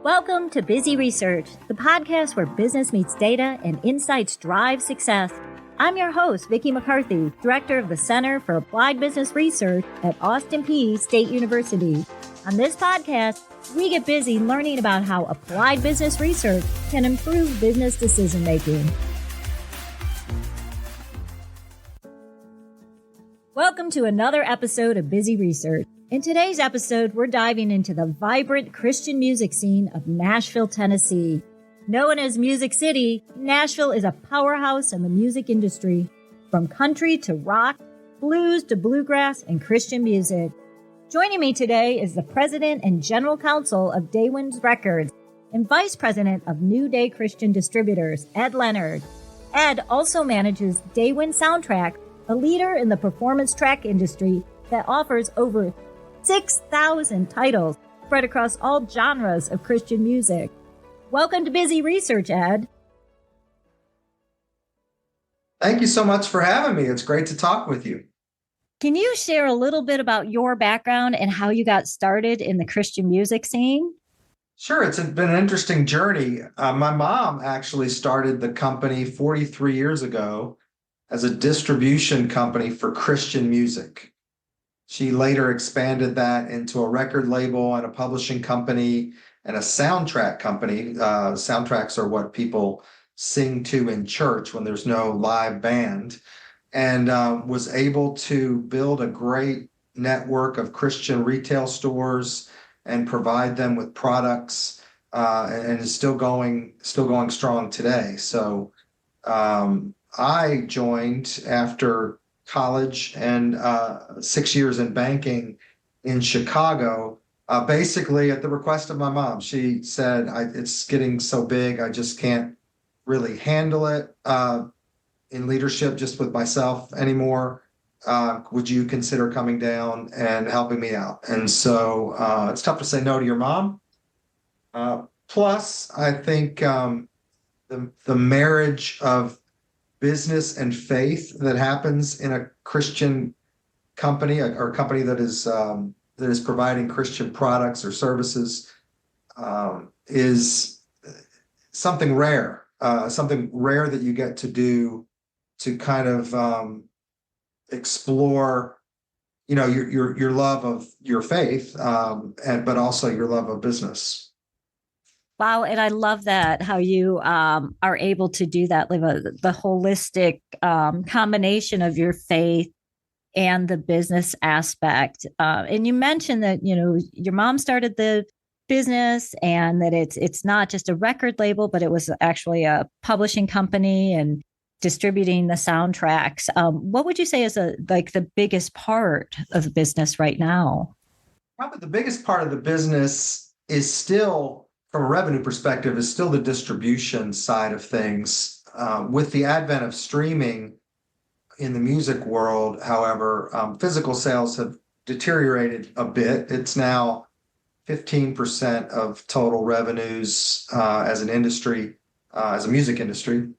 Welcome to Busy Research, the podcast where business meets data and insights drive success. I'm your host, Vicki McCarthy, Director of the Center for Applied Business Research at Austin Peay State University. On this podcast, we get busy learning about how applied business research can improve business decision-making. Welcome to another episode of Busy Research. In today's episode, we're diving into the vibrant Christian music scene of Nashville, Tennessee. Known as Music City, Nashville is a powerhouse in the music industry, from country to rock, blues to bluegrass, and Christian music. Joining me today is the President and General Counsel of Daywind Records and Vice President of New Day Christian Distributors, Ed Leonard. Ed also manages Daywind Soundtracks, a leader in the performance track industry that offers over 6,000 titles spread across all genres of Christian music. Welcome to Busy Research, Ed. Thank you so much for having me. It's great to talk with you. Can you share a little bit about your background and how you got started in the Christian music scene? Sure. It's been an interesting journey. My mom actually started the company 43 years ago as a distribution company for Christian music. She later expanded that into a record label and a publishing company and a soundtrack company. Soundtracks are what people sing to in church when there's no live band, and was able to build a great network of Christian retail stores and provide them with products, and is still going strong today. So I joined after college and 6 years in banking in Chicago, basically at the request of my mom. She said, it's getting so big, I just can't really handle it in leadership just with myself anymore. Would you consider coming down and helping me out? And so it's tough to say no to your mom. Plus, I think the marriage of business and faith that happens in a Christian company, or a company that is providing Christian products or services, is something rare that you get to do, to kind of explore, your love of your faith, but also your love of business. Wow. And I love that, how you are able to do that, live the holistic combination of your faith and the business aspect. And you mentioned that, your mom started the business and that it's not just a record label, but it was actually a publishing company and distributing the soundtracks. What would you say is the biggest part of the business right now? Probably the biggest part of the business is still, from a revenue perspective, is still the distribution side of things. With the advent of streaming in the music world, however, physical sales have deteriorated a bit. It's now 15% of total revenues as an industry, as a music industry,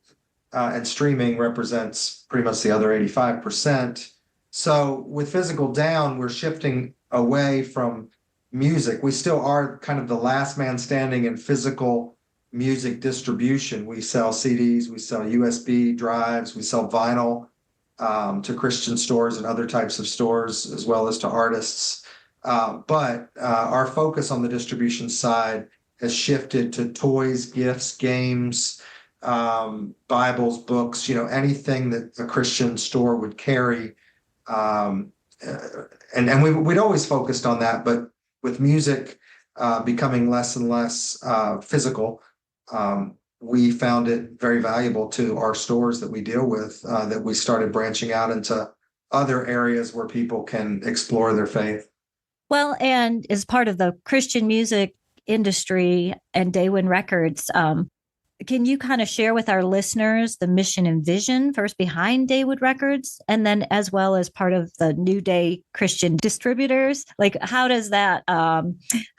and streaming represents pretty much the other 85%. So with physical down, we're shifting away from music. We still are kind of the last man standing in physical music distribution. We sell CDs, we sell USB drives, we sell vinyl to Christian stores and other types of stores, as well as to artists. But our focus on the distribution side has shifted to toys, gifts, games, Bibles, books, anything that a Christian store would carry. And we'd always focused on that, but with music becoming less and less physical, we found it very valuable to our stores that we deal with, that we started branching out into other areas where people can explore their faith. Well, and as part of the Christian music industry and Daywind Records, can you kind of share with our listeners the mission and vision first behind Daywind Records, and then as well as part of the New Day Christian Distributors? Like, how does that, how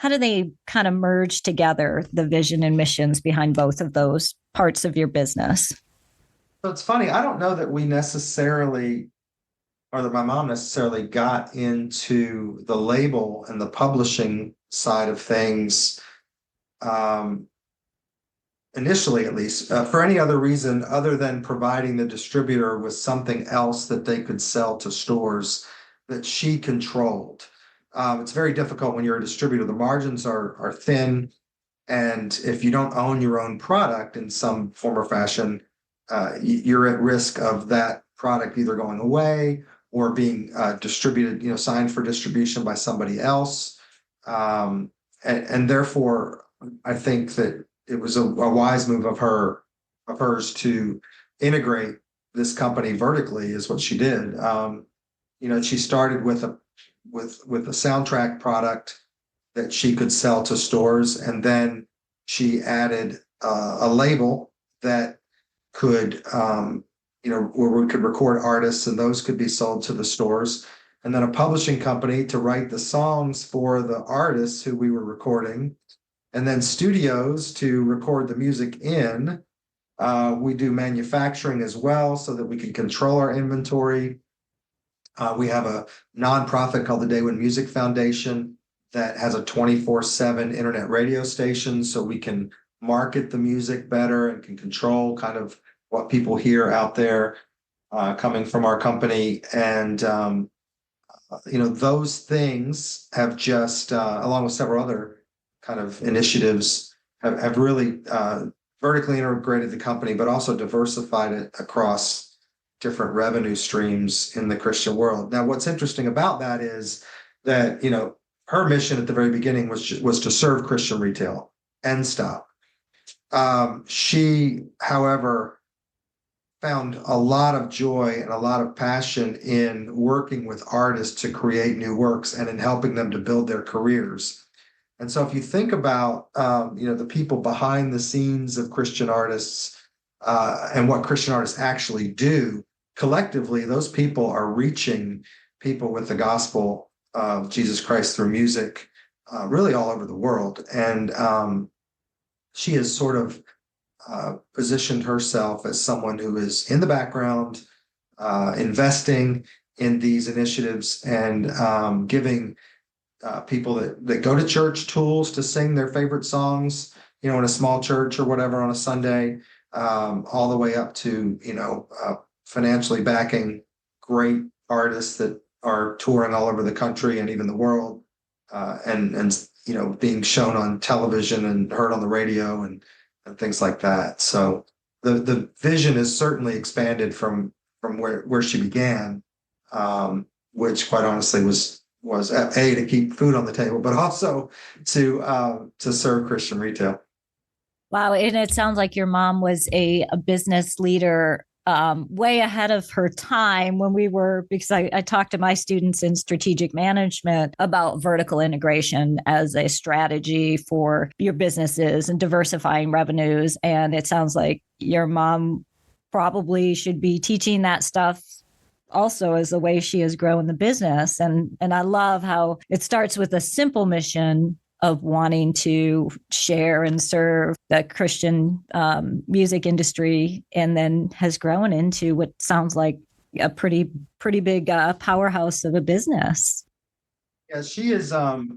do they kind of merge together, the vision and missions behind both of those parts of your business? So it's funny, I don't know that we necessarily, or that my mom necessarily got into the label and the publishing side of things um, initially at least, for any other reason other than providing the distributor with something else that they could sell to stores that she controlled. It's very difficult when you're a distributor. The margins are thin, and if you don't own your own product in some form or fashion, you're at risk of that product either going away or being distributed, signed for distribution by somebody else. And therefore, I think that it was a wise move of hers to integrate this company vertically, is what she did. She started with a soundtrack product that she could sell to stores, and then she added a label that could, where we could record artists, and those could be sold to the stores, and then a publishing company to write the songs for the artists who we were recording, and then studios to record the music in. We do manufacturing as well so that we can control our inventory. We have a nonprofit called the Daywind Music Foundation that has a 24/7 internet radio station, so we can market the music better and can control kind of what people hear out there coming from our company. And those things have just, along with several other kind of initiatives, have really vertically integrated the company, but also diversified it across different revenue streams in the Christian world. Now, what's interesting about that is that, her mission at the very beginning was to serve Christian retail, end stop. She, however, found a lot of joy and a lot of passion in working with artists to create new works and in helping them to build their careers. And so if you think about, the people behind the scenes of Christian artists and what Christian artists actually do, collectively, those people are reaching people with the gospel of Jesus Christ through music, really all over the world. And she has sort of positioned herself as someone who is in the background, investing in these initiatives and giving people that go to church tools to sing their favorite songs, in a small church or whatever on a Sunday, all the way up to, financially backing great artists that are touring all over the country and even the world, and being shown on television and heard on the radio and things like that. So the vision is certainly expanded from where she began, which quite honestly was A, to keep food on the table, but also to serve Christian retail. Wow. And it sounds like your mom was a business leader way ahead of her time because I talked to my students in strategic management about vertical integration as a strategy for your businesses and diversifying revenues. And it sounds like your mom probably should be teaching that stuff also as the way she has grown the business. And I love how it starts with a simple mission of wanting to share and serve the Christian music industry, and then has grown into what sounds like a pretty big powerhouse of a business. Yeah, she is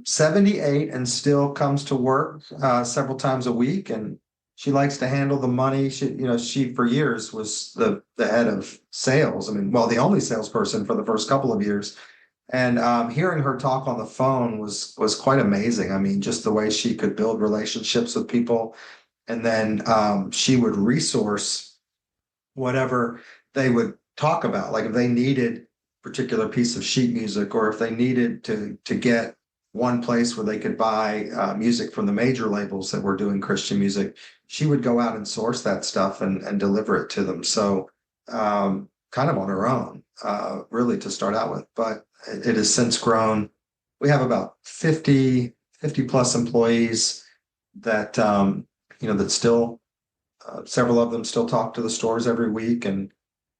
78 and still comes to work several times a week, and she likes to handle the money. She for years was the head of sales. The only salesperson for the first couple of years. And hearing her talk on the phone was quite amazing. Just the way she could build relationships with people, and then she would resource whatever they would talk about. Like if they needed a particular piece of sheet music, or if they needed to get one place where they could buy music from the major labels that were doing Christian music, she would go out and source that stuff and deliver it to them. So kind of on her own, really, to start out with. But it has since grown. We have about 50 plus employees that, that still, several of them still talk to the stores every week. And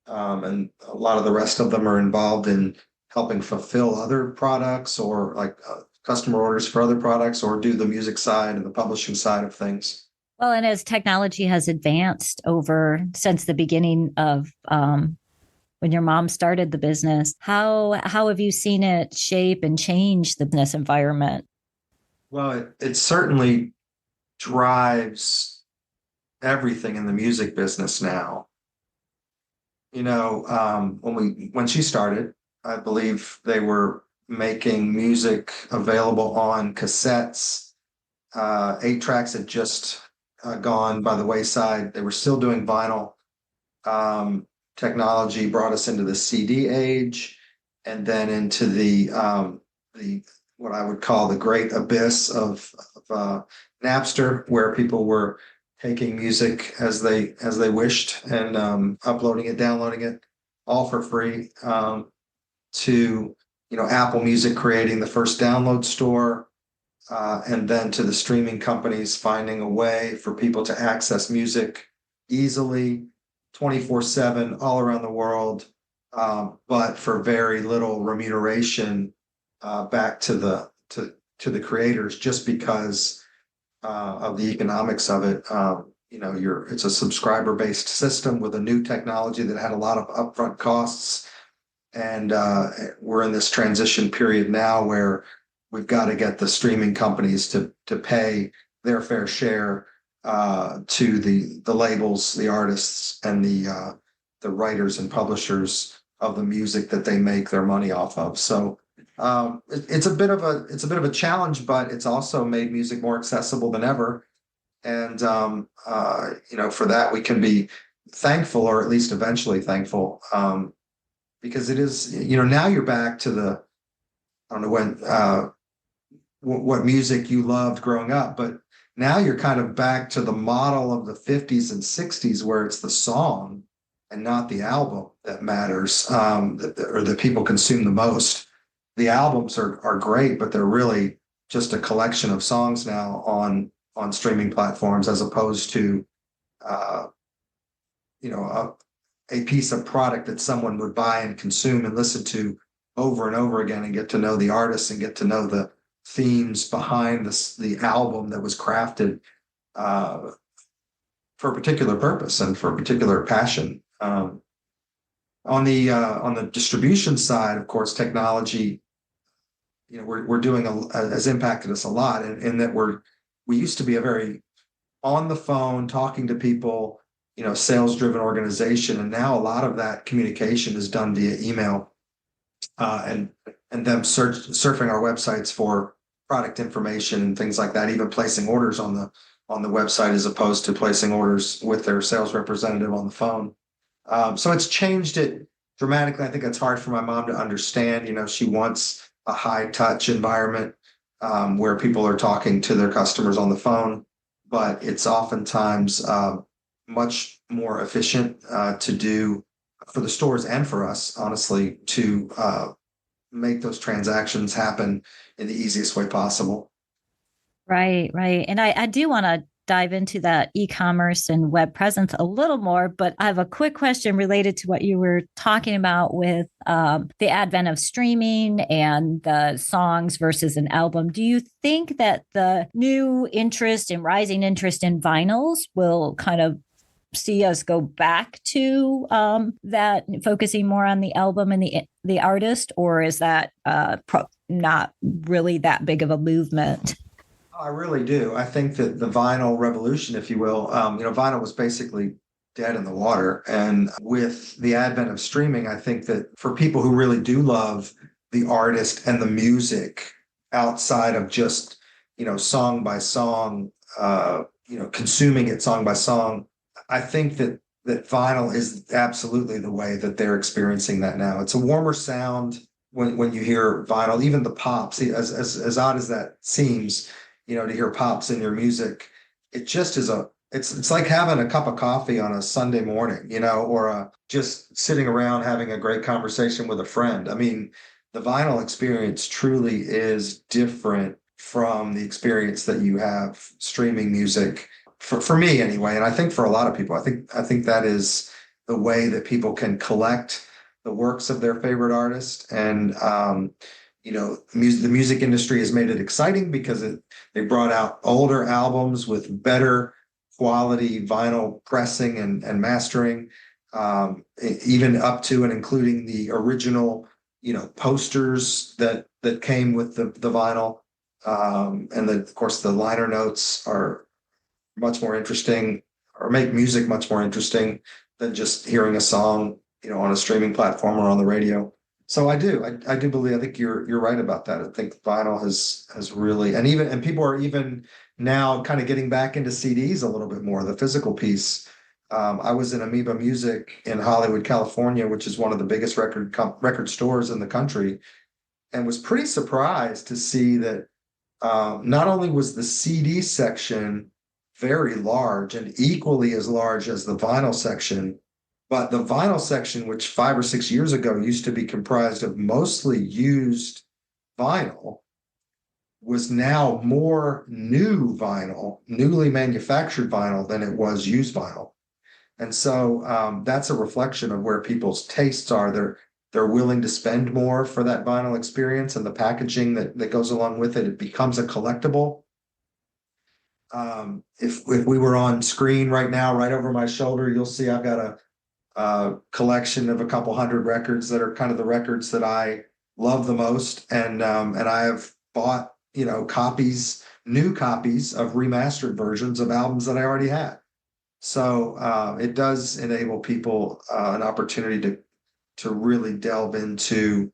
a lot of the rest of them are involved in helping fulfill other products, or like customer orders for other products, or do the music side and the publishing side of things. Well, and as technology has advanced since the beginning of when your mom started the business, how have you seen it shape and change the business environment? Well, it certainly drives everything in the music business now. When she started, I believe they were making music available on cassettes. 8 tracks had just gone by the wayside. They were still doing vinyl. Technology brought us into the CD age, and then into the what I would call the great abyss of Napster, where people were taking music as they wished and uploading it, downloading it, all for free. To Apple Music creating the first download store, and then to the streaming companies finding a way for people to access music easily, 24/7, all around the world, but for very little remuneration back to the creators, just because of the economics of it. It's a subscriber-based system with a new technology that had a lot of upfront costs, and we're in this transition period now where we've got to get the streaming companies to pay their fair share to the labels, the artists, and the writers and publishers of the music that they make their money off of. So it's a bit of a challenge, but it's also made music more accessible than ever. And for that we can be thankful, or at least eventually thankful, because it is, now you're back to I don't know what music you loved growing up, but now you're kind of back to the model of the 50s and 60s, where it's the song and not the album that matters, or that people consume the most. The albums are great, but they're really just a collection of songs now on streaming platforms, as opposed to a piece of product that someone would buy and consume and listen to over and over again, and get to know the artists and get to know the themes behind the album that was crafted for a particular purpose and for a particular passion. On the distribution side, of course, technology, we're doing has impacted us a lot, in that we used to be a very on the phone, talking to people, sales driven organization, and now a lot of that communication is done via email, and them surfing our websites for product information and things like that, even placing orders on the website, as opposed to placing orders with their sales representative on the phone. So it's changed it dramatically. I think it's hard for my mom to understand. She wants a high touch environment, where people are talking to their customers on the phone, but it's oftentimes much more efficient to do for the stores and for us, honestly, to make those transactions happen in the easiest way possible. Right. And I do want to dive into that e-commerce and web presence a little more, but I have a quick question related to what you were talking about with the advent of streaming and the songs versus an album. Do you think that the new interest and rising interest in vinyls will kind of see us go back to that, focusing more on the album and the artist, or is that not really that big of a movement? I really do. I think that the vinyl revolution, if you will, vinyl was basically dead in the water. And with the advent of streaming, I think that for people who really do love the artist and the music outside of just, song by song, consuming it song by song, I think that vinyl is absolutely the way that they're experiencing that now. It's a warmer sound when you hear vinyl, even the pops, as odd as that seems, to hear pops in your music. It just is it's like having a cup of coffee on a Sunday morning, or just sitting around having a great conversation with a friend. I mean, the vinyl experience truly is different from the experience that you have streaming music, for me anyway. And I think for a lot of people, I think that is the way that people can collect the works of their favorite artist. And the music industry has made it exciting because they brought out older albums with better quality vinyl pressing and mastering, even up to and including the original, posters that came with the vinyl. And of course, the liner notes are much more interesting, or make music much more interesting than just hearing a song, on a streaming platform or on the radio. So I do believe, I think you're right about that. I think vinyl has really, and people are even now kind of getting back into CDs a little bit more, the physical piece. I was in Amoeba Music in Hollywood, California, which is one of the biggest record stores in the country, and was pretty surprised to see that not only was the CD section very large and equally as large as the vinyl section, but the vinyl section, which 5 or 6 years ago used to be comprised of mostly used vinyl, was now more new vinyl, newly manufactured vinyl than it was used vinyl. And so that's a reflection of where people's tastes are. They're willing to spend more for that vinyl experience, and the packaging that goes along with it. It becomes a collectible. If we were on screen right now, right over my shoulder, you'll see I've got a collection of a couple hundred records that are kind of the records that I love the most, and I have bought new copies of remastered versions of albums that I already had. So it does enable people an opportunity to really delve into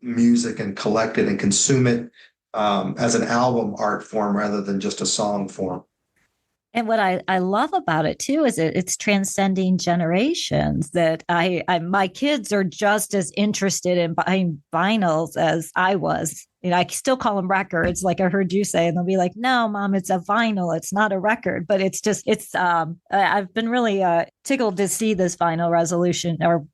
music and collect it and consume it as an album art form rather than just a song form. And what I love about it too is it's transcending generations. That my kids are just as interested in buying vinyls as I was. I still call them records, like I heard you say, and they'll be like, "No, Mom, it's a vinyl. It's not a record." But I've been really tickled to see this vinyl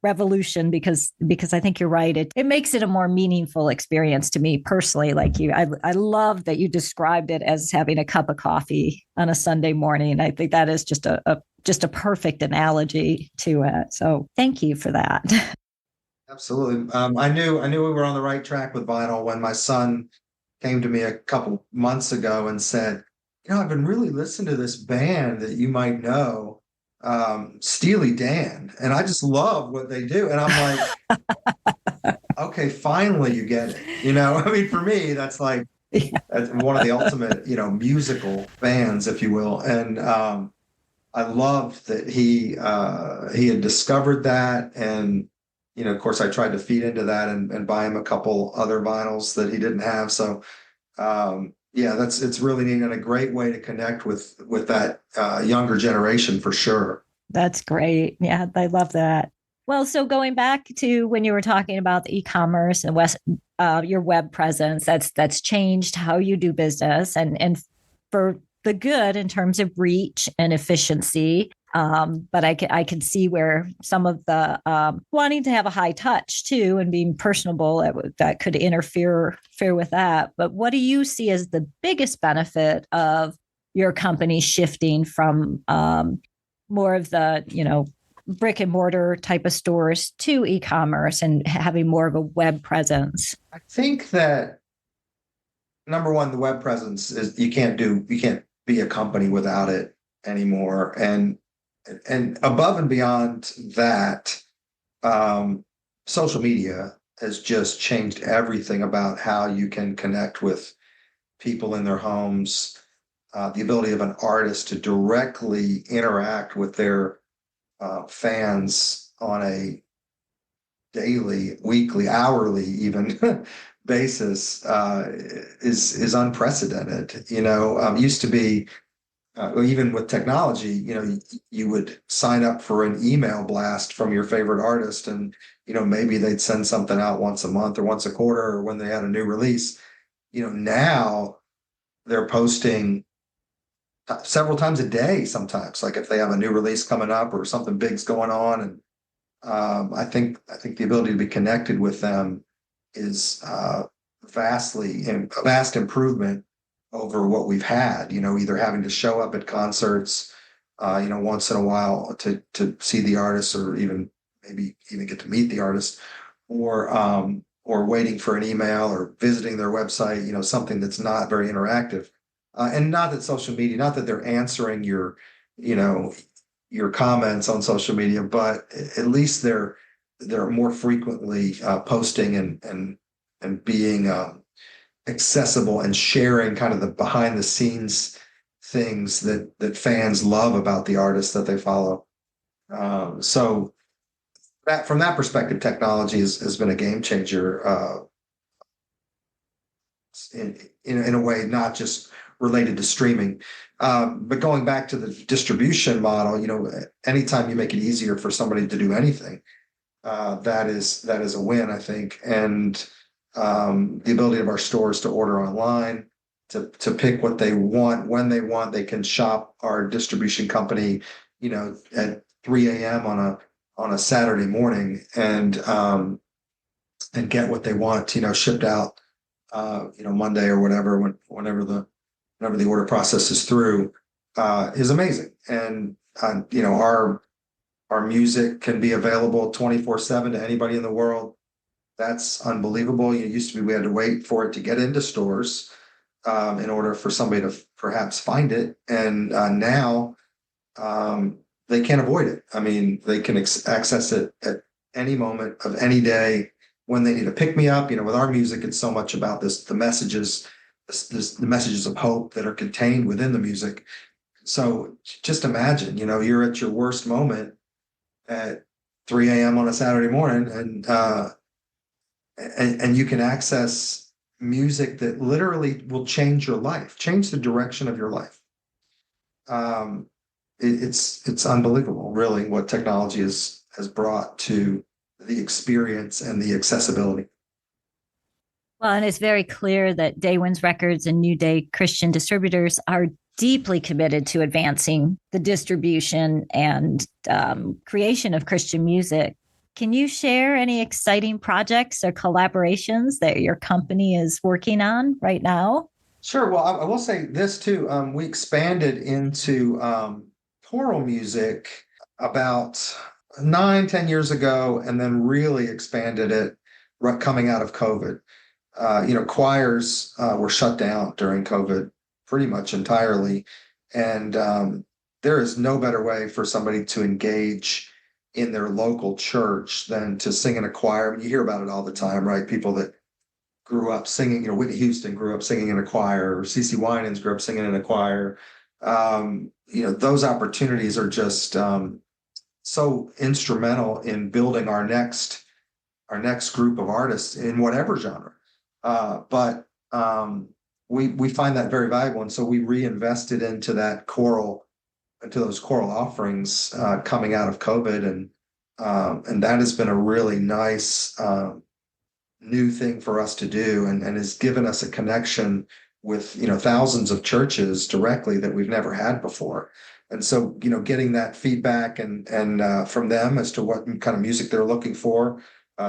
revolution because I think you're right. It makes it a more meaningful experience to me personally. Like you, I love that you described it as having a cup of coffee on a Sunday morning. I think that is just a perfect analogy to it. So thank you for that. Absolutely. I knew we were on the right track with vinyl when my son came to me a couple months ago and said, I've been really listening to this band that you might know, Steely Dan, and I just love what they do. And I'm like, okay, finally you get it. I mean, for me, that's one of the ultimate, musical bands, if you will. And I love that he had discovered that, and of course, I tried to feed into that and buy him a couple other vinyls that he didn't have. So, it's really neat and a great way to connect with that younger generation for sure. That's great. Yeah, I love that. Well, so going back to when you were talking about the e-commerce and your web presence, that's changed how you do business and for the good in terms of reach and efficiency. But I can see where some of the wanting to have a high touch too and being personable that could interfere with that. But what do you see as the biggest benefit of your company shifting from more of the brick and mortar type of stores to e-commerce and having more of a web presence? I think that number one, the web presence is you can't be a company without it anymore, and above and beyond that, social media has just changed everything about how you can connect with people in their homes. The ability of an artist to directly interact with their fans on a daily, weekly, hourly, even basis is unprecedented. Used to be. Even with technology, you would sign up for an email blast from your favorite artist, and maybe they'd send something out once a month or once a quarter or when they had a new release. Now they're posting several times a day sometimes, like if they have a new release coming up or something big's going on. And I think the ability to be connected with them is a vast improvement over what we've had, either having to show up at concerts, once in a while to see the artist, or maybe even get to meet the artist, or waiting for an email or visiting their website, something that's not very interactive. And not that social media, not that they're answering your comments on social media, but at least they're more frequently posting and being accessible and sharing kind of the behind the scenes things that fans love about the artists that they follow. So that from that perspective, technology has been a game changer in a way, not just related to streaming. But going back to the distribution model, anytime you make it easier for somebody to do anything, that is a win, I think. And the ability of our stores to order online, to pick what they want when they want. They can shop our distribution company, at 3 a.m. on a Saturday morning and get what they want, shipped out, Monday or whatever, whenever the order process is through, is amazing. And our music can be available 24/7 to anybody in the world. That's unbelievable. It used to be we had to wait for it to get into stores in order for somebody to perhaps find it. And now they can't avoid it. I mean, they can access it at any moment of any day when they need to pick me up. With our music, it's so much about the messages, the messages of hope that are contained within the music. So just imagine, you're at your worst moment at 3 a.m. on a Saturday morning, and you can access music that literally will change your life, change the direction of your life. It's unbelievable, really, what technology has brought to the experience and the accessibility. Well, and it's very clear that Daywind's Records and New Day Christian Distributors are deeply committed to advancing the distribution and creation of Christian music. Can you share any exciting projects or collaborations that your company is working on right now? Sure. Well, I will say this too. We expanded into choral music about 9-10 years ago, and then really expanded it coming out of COVID. Choirs were shut down during COVID pretty much entirely. And there is no better way for somebody to engage in their local church than to sing in a choir. I mean, you hear about it all the time, right? People that grew up singing, Whitney Houston grew up singing in a choir, or CeCe Winans grew up singing in a choir. Those opportunities are just so instrumental in building our next group of artists in whatever genre. But we find that very valuable, and so we reinvested into those choral offerings coming out of COVID, and that has been a really nice new thing for us to do, and has given us a connection with thousands of churches directly that we've never had before. And so getting that feedback and from them as to what kind of music they're looking for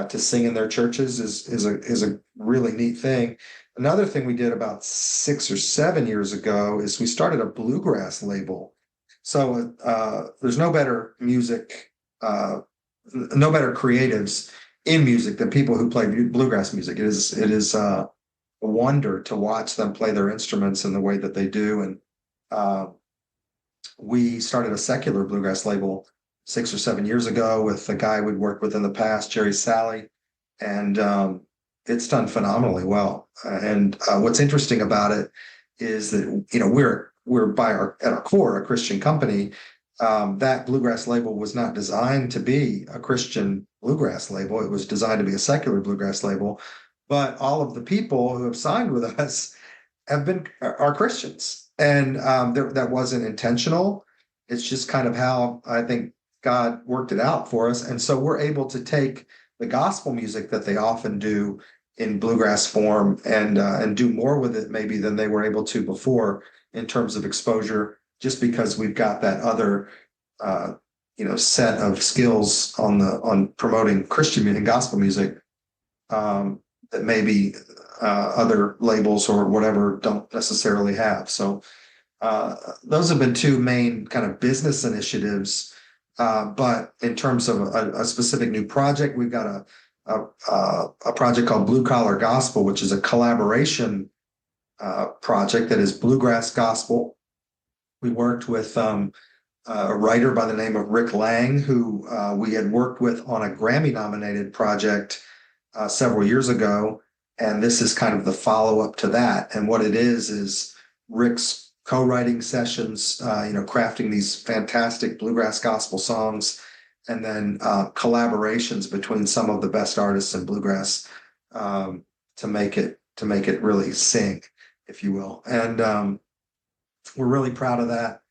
to sing in their churches is a really neat thing. Another thing we did about 6 or 7 years ago is we started a bluegrass label. So there's no better music, no better creatives in music than people who play bluegrass music. It is a wonder to watch them play their instruments in the way that they do. And we started a secular bluegrass label 6 or 7 years ago with a guy we'd worked with in the past, Jerry Salley, and it's done phenomenally well. And what's interesting about it is that we're at our core a Christian company. That bluegrass label was not designed to be a Christian bluegrass label. It was designed to be a secular bluegrass label. But all of the people who have signed with us are Christians, and that wasn't intentional. It's just kind of how I think God worked it out for us. And so we're able to take the gospel music that they often do in bluegrass form and do more with it maybe than they were able to before in terms of exposure, just because we've got that other set of skills on promoting Christian music and gospel music that maybe other labels or whatever don't necessarily have. So those have been two main kind of business initiatives. But in terms of a specific new project, we've got a project called Blue Collar Gospel, which is a collaboration project that is bluegrass gospel. We worked with a writer by the name of Rick Lang, who we had worked with on a Grammy-nominated project several years ago, and this is kind of the follow-up to that. And what it is Rick's co-writing sessions, crafting these fantastic bluegrass gospel songs, and then collaborations between some of the best artists in bluegrass to make it really sing, if you will. And we're really proud of that.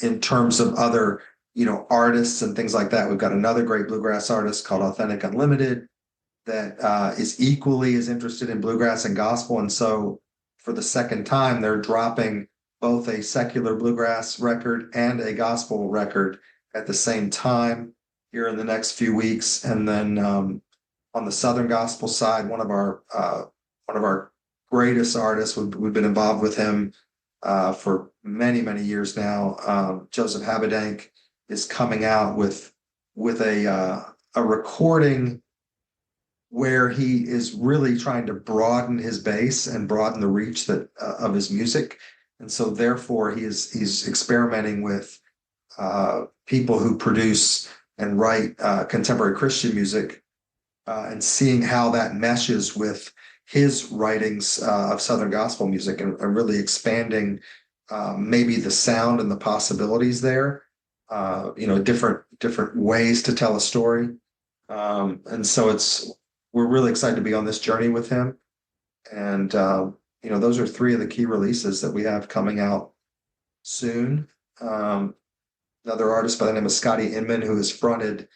In terms of other, artists and things like that, we've got another great bluegrass artist called Authentic Unlimited that is equally as interested in bluegrass and gospel. And so for the second time, they're dropping both a secular bluegrass record and a gospel record at the same time here in the next few weeks. And then on the Southern gospel side, one of our greatest artists, we've been involved with him for many, many years now. Joseph Habedank is coming out with a recording where he is really trying to broaden his base and broaden the reach of his music. And so therefore he's experimenting with people who produce and write contemporary Christian music and seeing how that meshes with his writings of Southern gospel music and really expanding maybe the sound and the possibilities there, different ways to tell a story. And so we're really excited to be on this journey with him. And, those are three of the key releases that we have coming out soon. Another artist by the name of Scotty Inman, who has fronted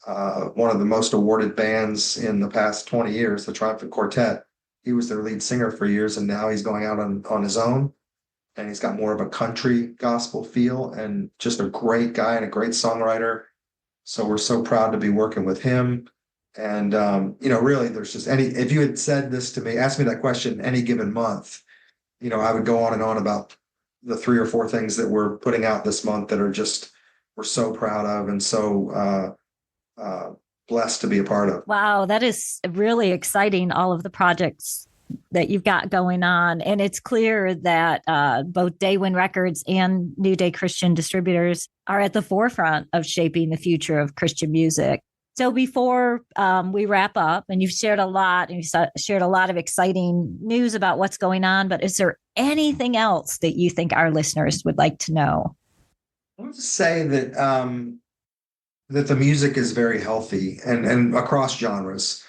one of the most awarded bands in the past 20 years, the Triumphant Quartet. He was their lead singer for years, and now he's going out on his own. And he's got more of a country gospel feel and just a great guy and a great songwriter. So we're so proud to be working with him. And, really, there's just if you had said this to me, asked me that question any given month, I would go on and on about the 3 or 4 things that we're putting out this month that we're so proud of and so blessed to be a part of. Wow, that is really exciting, all of the projects that you've got going on. And it's clear that both Daywind Records and New Day Christian Distributors are at the forefront of shaping the future of Christian music. So before we wrap up, and you've shared a lot of exciting news about what's going on, but is there anything else that you think our listeners would like to know? I want to say that that the music is very healthy and across genres.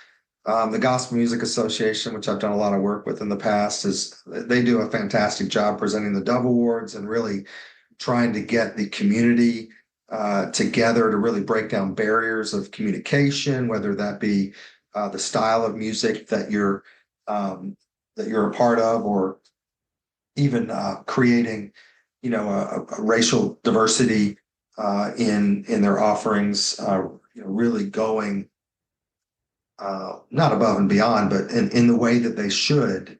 The Gospel Music Association, which I've done a lot of work with in the past, they do a fantastic job presenting the Dove Awards and really trying to get the community together to really break down barriers of communication, whether that be the style of music that you're a part of, or even creating, a racial diversity in their offerings. Really going not above and beyond, but in the way that they should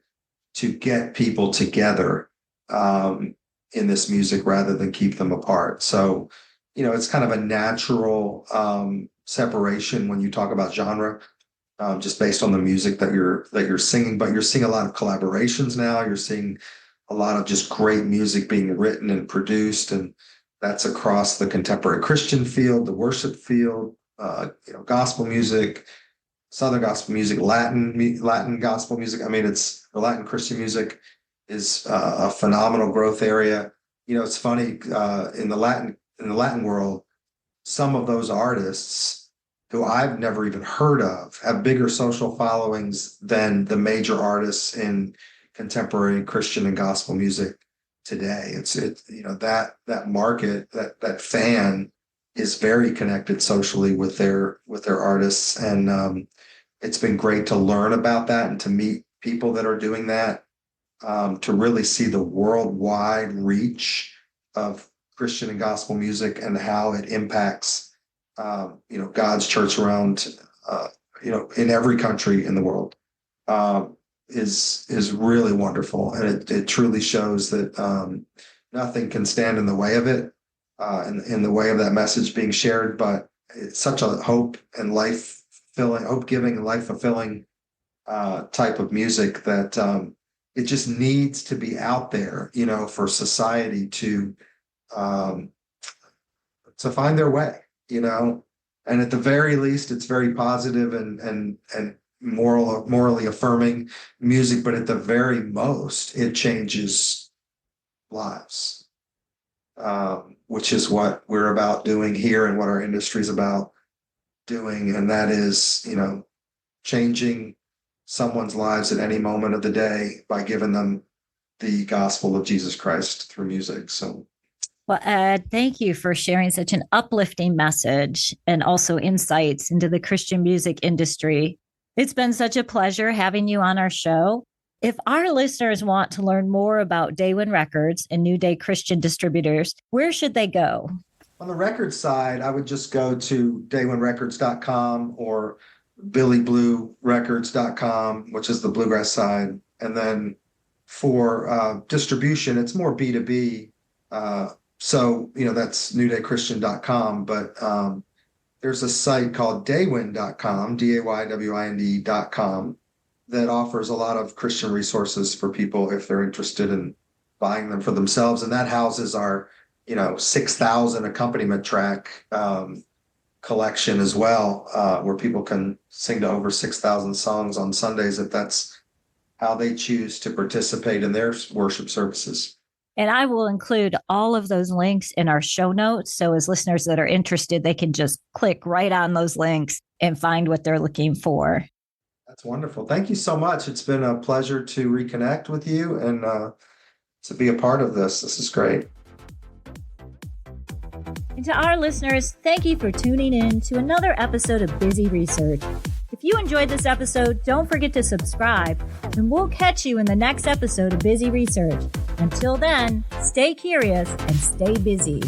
to get people together in this music rather than keep them apart. So, it's kind of a natural separation when you talk about genre, just based on the music that you're singing. But you're seeing a lot of collaborations now. You're seeing a lot of just great music being written and produced, and that's across the contemporary Christian field, the worship field, gospel music, Southern gospel music, Latin gospel music. I mean, the Latin Christian music is a phenomenal growth area. It's funny in the Latin world, some of those artists who I've never even heard of have bigger social followings than the major artists in contemporary Christian and gospel music today. That market, that fan is very connected socially with their artists, and it's been great to learn about that and to meet people that are doing that, to really see the worldwide reach of Christian and gospel music and how it impacts God's church around in every country in the world is really wonderful, and it truly shows that nothing can stand in the way of it, in the way of that message being shared. But it's such a hope-giving and life-fulfilling type of music that it just needs to be out there, for society to find their way, and at the very least, it's very positive and morally affirming music, but at the very most, it changes lives, which is what we're about doing here and what our industry is about doing. And that is, changing someone's lives at any moment of the day by giving them the gospel of Jesus Christ through music. So, well, Ed, thank you for sharing such an uplifting message and also insights into the Christian music industry. It's been such a pleasure having you on our show. If our listeners want to learn more about Daywind Records and New Day Christian Distributors, where should they go? On the record side, I would just go to daywindrecords.com or billybluerecords.com, which is the bluegrass side. And then for distribution, it's more B2B. So, that's newdaychristian.com. But there's a site called daywind.com, daywind.com, that offers a lot of Christian resources for people if they're interested in buying them for themselves. And that houses our 6,000 accompaniment track collection as well, where people can sing to over 6,000 songs on Sundays if that's how they choose to participate in their worship services. And I will include all of those links in our show notes. So as listeners that are interested, they can just click right on those links and find what they're looking for. That's wonderful. Thank you so much. It's been a pleasure to reconnect with you and to be a part of this. This is great. And to our listeners, thank you for tuning in to another episode of Busy Research. If you enjoyed this episode, don't forget to subscribe, and we'll catch you in the next episode of Busy Research. Until then, stay curious and stay busy.